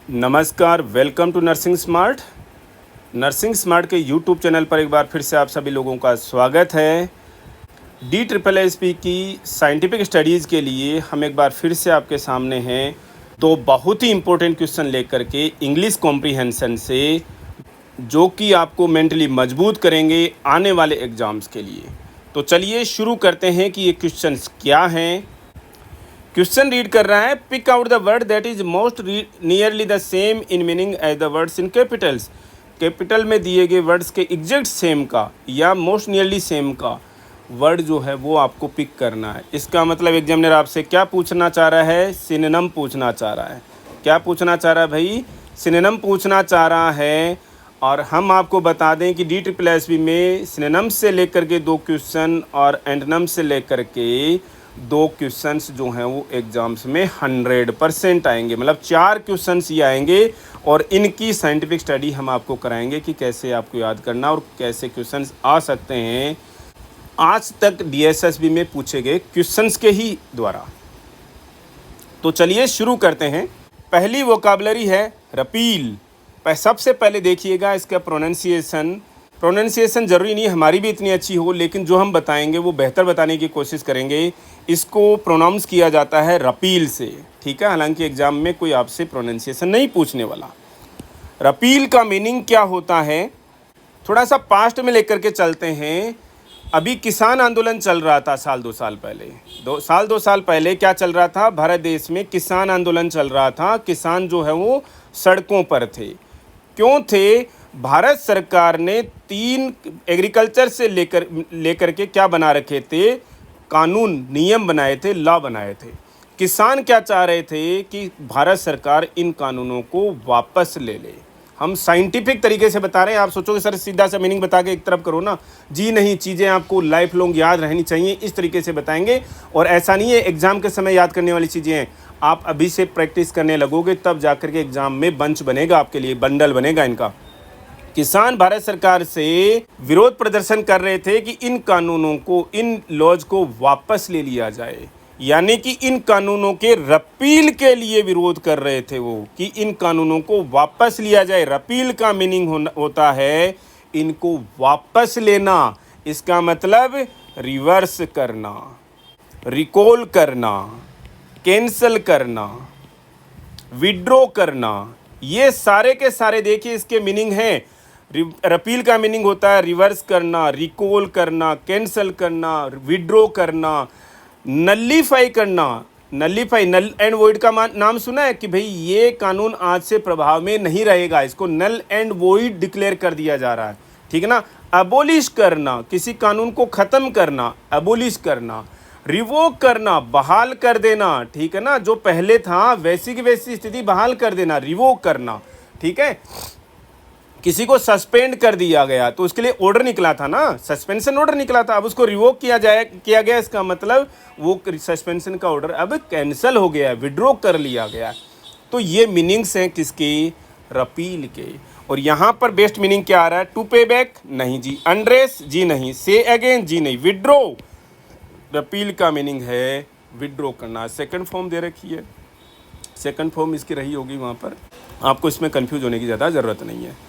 नमस्कार, welcome to nursing smart. Nursing smart के YouTube channel पर एक बार फिर से आप सभी लोगों का स्वागत है। DSSP की साइंटिफिक स्टडीज़ के लिए हम एक बार फिर से आपके सामने हैं तो बहुत ही इम्पोर्टेंट क्वेश्चन लेकर के इंग्लिश कॉम्प्रीहेंशन से, जो कि आपको मेंटली मजबूत करेंगे आने वाले एग्ज़ाम्स के लिए। तो चलिए शुरू करते हैं कि ये क्वेश्चंस क्या हैं। क्वेश्चन रीड कर रहा है, pick out the word that is most nearly the same in meaning as the words in capitals. Capital में दिए गए वर्ड्स के एग्जैक्ट सेम का या मोस्ट नियरली सेम का वर्ड जो है वो आपको पिक करना है। इसका मतलब एग्जामिनर आपसे क्या पूछना चाह रहा है? सिनोनिम पूछना चाह रहा है। क्या पूछना चाह रहा है भाई? सिनोनिम पूछना चाह रहा है। और हम आपको बता दें कि DSSP में सिनोनिम से लेकर के 2 क्वेश्चन और एंटोनिम से लेकर के 2 क्वेश्चंस जो हैं वो एग्ज़ाम्स में 100% आएंगे। मतलब 4 क्वेश्चंस ये आएंगे और इनकी साइंटिफिक स्टडी हम आपको कराएंगे कि कैसे आपको याद करना और कैसे क्वेश्चंस आ सकते हैं आज तक DSSP में पूछे गए क्वेश्चंस के ही द्वारा। तो चलिए शुरू करते हैं। पहली वोकाबलरी है रपील। सबसे पहले देखिएगा इसका प्रोनाउंसिएशन ज़रूरी नहीं हमारी भी इतनी अच्छी हो, लेकिन जो हम बताएंगे वो बेहतर बताने की कोशिश करेंगे। इसको प्रोनाउंस किया जाता है रपील से, ठीक है। हालांकि एग्ज़ाम में कोई आपसे प्रोनाउंसिएशन नहीं पूछने वाला। रपील का मीनिंग क्या होता है, थोड़ा सा पास्ट में लेकर के चलते हैं। अभी किसान आंदोलन चल रहा था साल 2 साल पहले। 2 साल पहले क्या चल रहा था? भारत देश में किसान आंदोलन चल रहा था। किसान जो है वो सड़कों पर थे। क्यों थे? भारत सरकार ने 3 एग्रीकल्चर से लेकर के क्या बना रखे थे? कानून, नियम बनाए थे, लॉ बनाए थे। किसान क्या चाह रहे थे कि भारत सरकार इन कानूनों को वापस ले ले। हम साइंटिफिक तरीके से बता रहे हैं। आप सोचोगे सर सीधा सा मीनिंग बता के एक तरफ करो ना, जी नहीं, चीज़ें आपको लाइफ लॉन्ग याद रहनी चाहिए, इस तरीके से बताएंगे। और ऐसा नहीं है एग्ज़ाम के समय याद करने वाली चीज़ें हैं, आप अभी से प्रैक्टिस करने लगोगे तब जाकर के एग्ज़ाम में बंच बनेगा, आपके लिए बंडल बनेगा इनका। किसान भारत सरकार से विरोध प्रदर्शन कर रहे थे कि इन कानूनों को, इन लॉज को वापस ले लिया जाए, यानी कि इन कानूनों के रपील के लिए विरोध कर रहे थे वो, कि इन कानूनों को वापस लिया जाए। रपील का मीनिंग होता है इनको वापस लेना। इसका मतलब रिवर्स करना, रिकॉल करना, कैंसल करना, विड्रॉ करना। ये सारे के सारे देखिए इसके मीनिंग हैं। रपील का मीनिंग होता है रिवर्स करना, रिकॉल करना, कैंसल करना, विड्रॉ करना, नलीफाई करना। नलीफाई, नल एंड वॉइड का नाम सुना है कि भाई ये कानून आज से प्रभाव में नहीं रहेगा, इसको नल एंड वॉइड डिक्लेयर कर दिया जा रहा है, ठीक है ना। अबोलिश करना, किसी कानून को ख़त्म करना, अबोलिश करना। रिवोक करना, बहाल कर देना, ठीक है ना। जो पहले था वैसी की वैसी स्थिति बहाल कर देना, रिवोक करना, ठीक है। किसी को सस्पेंड कर दिया गया तो उसके लिए ऑर्डर निकला था ना, सस्पेंशन ऑर्डर निकला था, अब उसको रिवोक किया गया। इसका मतलब वो सस्पेंशन का ऑर्डर अब कैंसिल हो गया, विड्रॉ कर लिया गया। तो ये मीनिंग्स हैं किसके? रपील के। और यहाँ पर बेस्ट मीनिंग क्या आ रहा है? टू पे बैक नहीं जी, अनड्रेस जी नहीं, से अगेन जी नहीं, विड्रॉ। रपील का मीनिंग है विड्रॉ करना। सेकंड फॉर्म दे रखी है, सेकंड फॉर्म इसकी रही होगी वहाँ पर, आपको इसमें कंफ्यूज होने की ज़्यादा ज़रूरत नहीं है।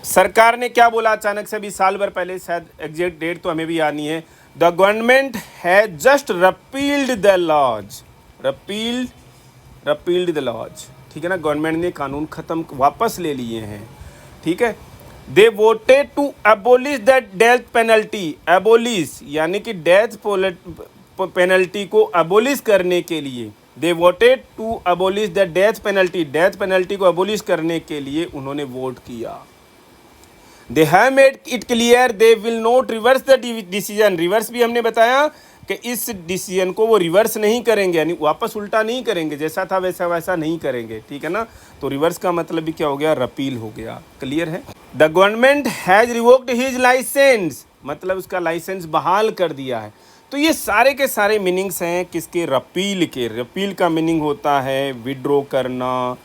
सरकार ने क्या बोला अचानक से? अभी साल भर पहले, शायद एग्जैक्ट डेट तो हमें भी याद नहीं है। The government has just repealed the laws. Repealed the laws, ठीक है ना। गवर्नमेंट ने कानून ख़त्म वापस ले लिए हैं, ठीक है। They voted to abolish the death penalty. Abolish यानी कि डेथ पेनल्टी को एबोलिश करने के लिए, they voted to abolish the death penalty. Death penalty को एबोलिश करने के लिए उन्होंने वोट किया। They have made it clear they will not reverse the decision. Reverse भी हमने बताया कि इस डिसीजन को वो रिवर्स नहीं करेंगे, यानी वापस उल्टा नहीं करेंगे, जैसा था वैसा नहीं करेंगे, ठीक है ना। तो रिवर्स का मतलब भी क्या हो गया? रपील हो गया। क्लियर है। The government has revoked his licence, मतलब उसका लाइसेंस बहाल कर दिया है। तो ये सारे के सारे मीनिंग्स हैं किसके? रपील के। रपील का मीनिंग होता है विड्रॉ करना,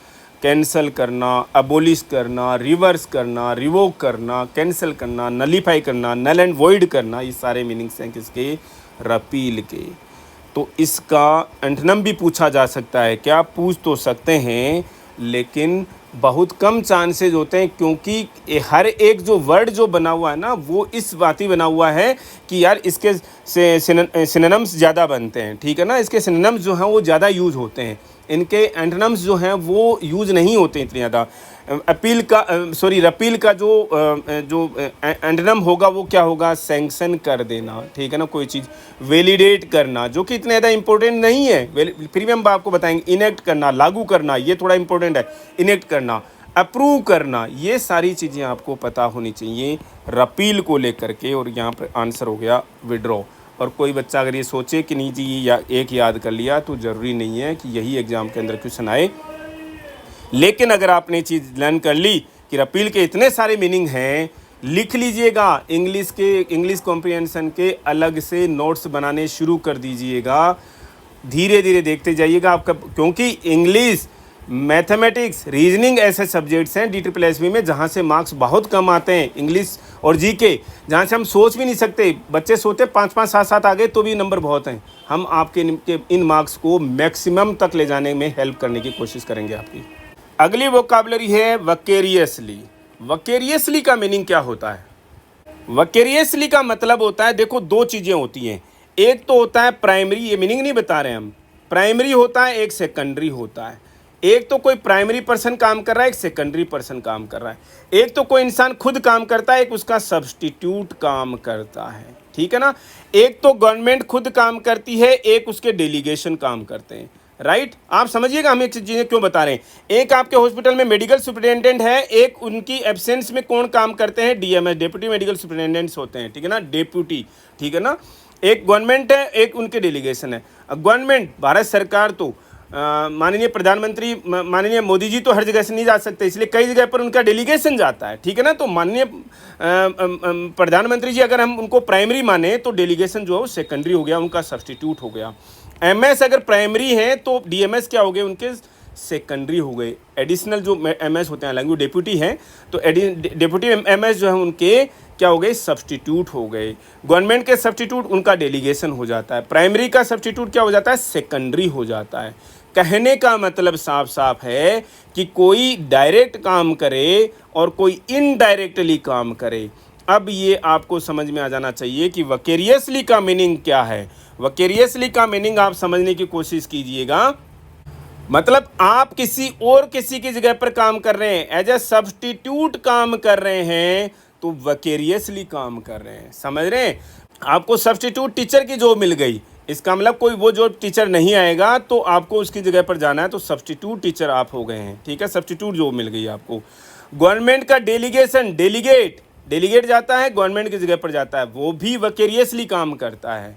कैंसल करना, अबोलिश करना, रिवर्स करना, रिवोक करना, कैंसिल करना, नलीफाई करना, नल एंड वॉइड करना। ये सारे मीनिंग्स हैं किसके? रपील के। तो इसका एंटोनिम भी पूछा जा सकता है। क्या पूछ तो सकते हैं लेकिन बहुत कम चांसेस होते हैं, क्योंकि हर एक जो वर्ड जो बना हुआ है ना वो इस बात ही बना हुआ है कि यार इसके सिनोनिम्स ज़्यादा बनते हैं, ठीक है ना। इसके सिनोनिम्स जो हैं वो ज़्यादा यूज़ होते हैं, इनके एंटोनिम्स जो हैं वो यूज़ नहीं होते इतने ज़्यादा। रपील का जो एंटोनिम होगा वो क्या होगा, सैंक्शन कर देना, ठीक है ना, कोई चीज़ वैलिडेट करना, जो कि इतना ज़्यादा इंपॉर्टेंट नहीं है। फिर भी हम आपको बताएंगे। इनेक्ट करना, लागू करना, ये थोड़ा इंपॉर्टेंट है। इनेक्ट करना, अप्रूव करना, ये सारी चीज़ें आपको पता होनी चाहिए रपील को लेकर के। और यहाँ पर आंसर हो गया विड्रॉ। और कोई बच्चा अगर ये सोचे कि नहीं जी ये एक याद कर लिया, तो ज़रूरी नहीं है कि यही एग्ज़ाम के अंदर क्वेश्चन आए। लेकिन अगर आपने चीज़ लर्न कर ली कि रपील के इतने सारे मीनिंग हैं, लिख लीजिएगा। इंग्लिश कॉम्प्रिहेंशन के अलग से नोट्स बनाने शुरू कर दीजिएगा। धीरे धीरे देखते जाइएगा आपका, क्योंकि इंग्लिश, मैथमेटिक्स, रीजनिंग ऐसे सब्जेक्ट्स हैं DSSB में जहाँ से मार्क्स बहुत कम आते हैं। इंग्लिश और जीके जहाँ से हम सोच भी नहीं सकते, बच्चे सोचते 5-5, 7-7 आ गए तो भी नंबर बहुत हैं। हम आपके इन मार्क्स को मैक्सिमम तक ले जाने में हेल्प करने की कोशिश करेंगे आपकी। अगली वोकैबुलरी है वकेरियसली। वकेरियसली का मीनिंग क्या होता है? वकेरियसली का मतलब होता है, देखो दो चीज़ें होती हैं। एक तो होता है प्राइमरी, ये मीनिंग नहीं बता रहे हम, प्राइमरी होता है, एक सेकेंडरी होता है। एक तो कोई प्राइमरी पर्सन काम कर रहा है, एक सेकेंडरी पर्सन काम कर रहा है। एक तो कोई इंसान खुद काम करता है, एक उसका सब्स्टिट्यूट काम करता है, ठीक है ना। एक तो गवर्नमेंट खुद काम करती है, एक उसके डेलीगेशन काम करते हैं, राइट। आप समझिएगा हम एक चीज़ें क्यों बता रहे हैं। एक आपके हॉस्पिटल में मेडिकल सुपरिटेंडेंट है, एक उनकी एब्सेंस में कौन काम करते हैं, DMS, डेप्यूटी मेडिकल सुपरिटेंडेंट्स होते हैं, ठीक है ना, डेप्यूटी, ठीक है ना। एक गवर्नमेंट है, एक उनके डेलीगेशन है। अब गवर्नमेंट, भारत सरकार तो माननीय प्रधानमंत्री, माननीय मोदी जी तो हर जगह से नहीं जा सकते, इसलिए कई जगह पर उनका डेलीगेशन जाता है, ठीक है ना। तो माननीय प्रधानमंत्री जी अगर हम उनको प्राइमरी माने तो डेलीगेशन जो है वो सेकेंडरी हो गया, उनका सब्स्टिट्यूट हो गया। MS अगर प्राइमरी है तो DMS क्या हो गए, उनके सेकेंडरी हो गए। एडिशनल जो MS होते हैं, हालांकि डेप्यूटी हैं, तो डेप्यूटी MS जो है उनके क्या हो गए, सब्स्टिट्यूट हो गए। गवर्नमेंट के सब्स्टिट्यूट उनका डेलीगेशन हो जाता है। प्राइमरी का सब्स्टिट्यूट क्या हो जाता है, सेकेंडरी हो जाता है। कहने का मतलब साफ साफ है कि कोई डायरेक्ट काम करे और कोई इनडायरेक्टली काम करे। अब ये आपको समझ में आ जाना चाहिए कि वकेरियसली का मीनिंग क्या है। वकेरियसली का मीनिंग आप समझने की कोशिश कीजिएगा। मतलब आप किसी की जगह पर काम कर रहे हैं, एज ए सब्स्टिट्यूट काम कर रहे हैं, तो वकेरियसली काम कर रहे हैं, समझ रहे हैं। आपको सब्स्टिट्यूट टीचर की जॉब मिल गई, इसका मतलब कोई वो जो टीचर नहीं आएगा तो आपको उसकी जगह पर जाना है, तो सब्स्टिट्यूट टीचर आप हो गए हैं, ठीक है, सब्स्टिट्यूट जॉब मिल गई आपको। गवर्नमेंट का डेलीगेशन, डेलीगेट जाता है, गवर्नमेंट की जगह पर जाता है, वो भी वकेरियसली काम करता है।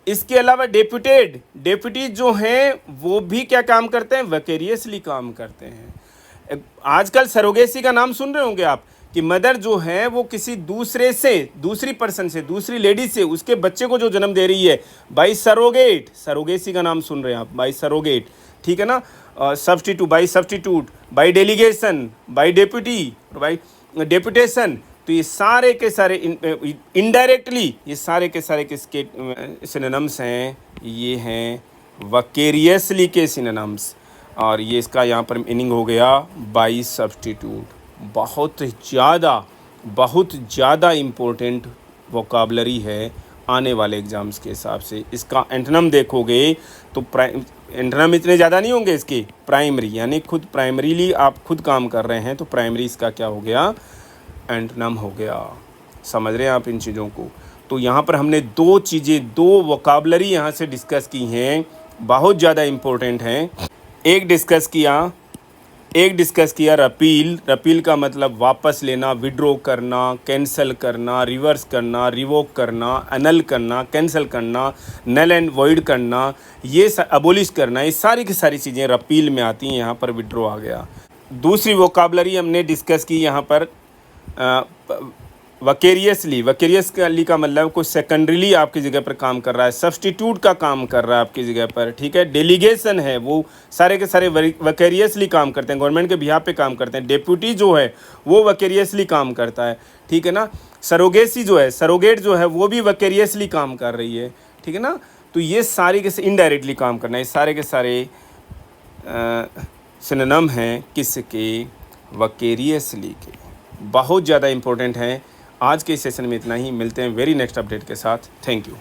इसके अलावा डेप्यूटी जो हैं वो भी क्या काम करते हैं, वकेरियसली काम करते हैं। आजकल सरोगेसी का नाम सुन रहे होंगे आप, कि मदर जो है वो किसी दूसरी पर्सन से, दूसरी लेडी से उसके बच्चे को जो जन्म दे रही है, बाई सरोगेट, सरोगेसी का नाम सुन रहे हैं आप, बाई सरोगेट, ठीक है ना। Substitute, by delegation, by deputy, by deputation. तो ये सारे के सारे इनडायरेक्टली ये सारे के सारे किसके सिनोनिम्स हैं, ये हैं वकेरियसली के सिनोनिम्स। और ये इसका यहाँ पर मीनिंग हो गया बाई सब्स्टिट्यूट। बहुत ज़्यादा इम्पोर्टेंट वोकैबुलरी है आने वाले एग्ज़ाम्स के हिसाब से। इसका एंटोनिम देखोगे तो एंटोनिम इतने ज़्यादा नहीं होंगे इसके। प्राइमरी यानी खुद प्राइमरीली आप खुद काम कर रहे हैं, तो प्राइमरी इसका क्या हो गया, एंटोनिम हो गया। समझ रहे हैं आप इन चीज़ों को। तो यहाँ पर हमने दो वोकैबुलरी यहाँ से डिस्कस की हैं, बहुत ज़्यादा इम्पोर्टेंट हैं। एक डिस्कस किया रपील का मतलब वापस लेना, विड्रॉ करना, कैंसिल करना, रिवर्स करना, रिवोक करना, एनल करना, कैंसिल करना, नल एंड वॉइड करना, ये अबोलिश करना, ये सारी की सारी चीज़ें रपील में आती हैं। यहाँ पर विड्रॉ आ गया। दूसरी वोकैबुलरी हमने डिस्कस की यहाँ पर वकेरियसली का मतलब कोई सेकेंडरीली आपकी जगह पर काम कर रहा है, सब्स्टिट्यूट का काम कर रहा है आपकी जगह पर, ठीक है। डेलीगेशन है, वो सारे के सारे वकेरियसली काम करते हैं, गवर्नमेंट के बिहाफ पे काम करते हैं। डेप्यूटी जो है वो वकेरियसली काम करता है, ठीक है ना। सरोगेसी जो है, सरोगेट जो है वो भी वकेरियसली काम कर रही है, ठीक है ना। तो ये सारे के इनडायरेक्टली काम करना है, ये सारे के सारे सिनोनिम हैं किसके, वकेरियसली के। बहुत ज़्यादा इम्पोर्टेंट हैं। आज के सेशन में इतना ही, मिलते हैं वेरी नेक्स्ट अपडेट के साथ। Thank you.